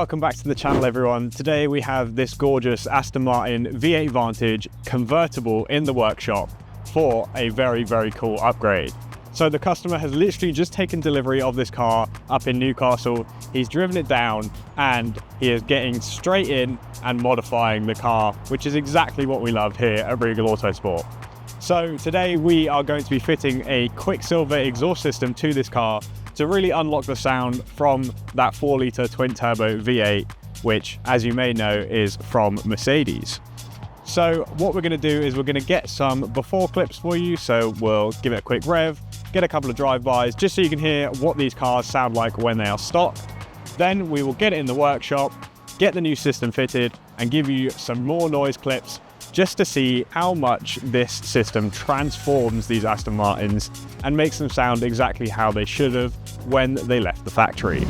welcome back to the channel everyone. Today we have this gorgeous Aston Martin V8 Vantage convertible in the workshop for a very cool upgrade. So the customer has literally just taken delivery of this car up in Newcastle. He's driven it down and he is getting straight in and modifying the car, which is exactly what we love here at Regal Autosport. So today we are going to be fitting a Quicksilver exhaust system to this car to really unlock the sound from that 4-litre twin-turbo V8, which, as you may know, is from Mercedes. So what we're going to do is we're going to get some before clips for you, so we'll give it a quick rev, get a couple of drive-bys, just so you can hear what these cars sound like when they are stock. Then we will get it in the workshop, get the new system fitted, and give you some more noise clips just to see how much this system transforms these Aston Martins and makes them sound exactly how they should have when they left the factory.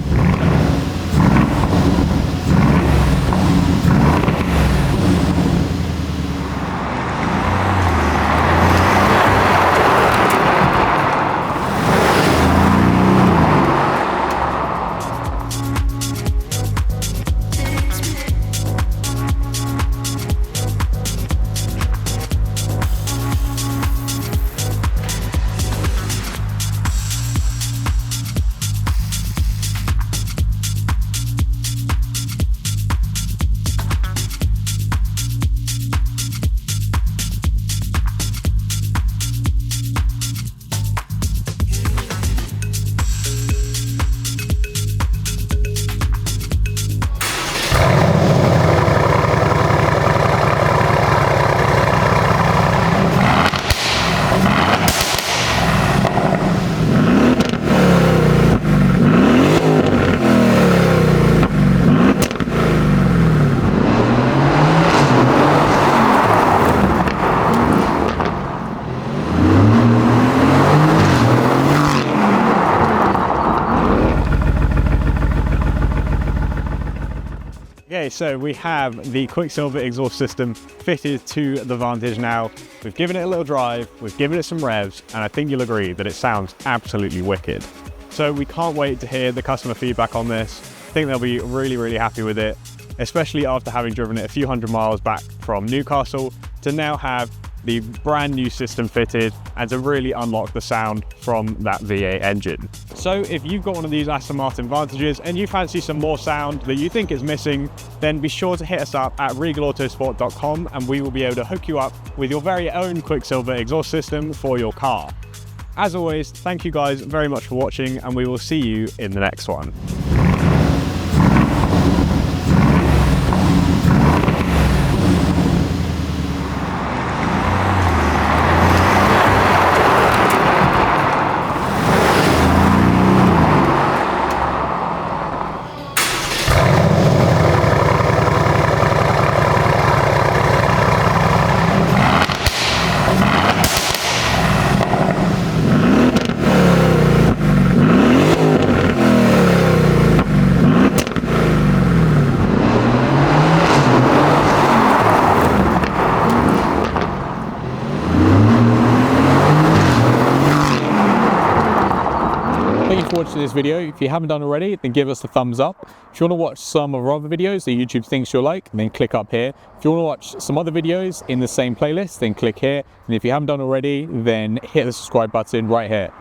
Okay, so we have the Quicksilver exhaust system fitted to the Vantage now. We've given it a little drive, we've given it some revs, and I think you'll agree that it sounds absolutely wicked. So we can't wait to hear the customer feedback on this. I think they'll be really happy with it, especially after having driven it a few hundred miles back from Newcastle to now have the brand new system fitted and to really unlock the sound from that V8 engine. So if you've got one of these Aston Martin Vantages and you fancy some more sound that you think is missing, then be sure to hit us up at regalautosport.com and we will be able to hook you up with your very own Quicksilver exhaust system for your car. As always, thank you guys very much for watching and we will see you in the next one. Thank you for watching this video. If you haven't done already, then give us a thumbs up. If you want to watch some of our other videos that YouTube thinks you'll like, then click up here. If you want to watch some other videos in the same playlist, then click here. And if you haven't done already, then hit the subscribe button right here.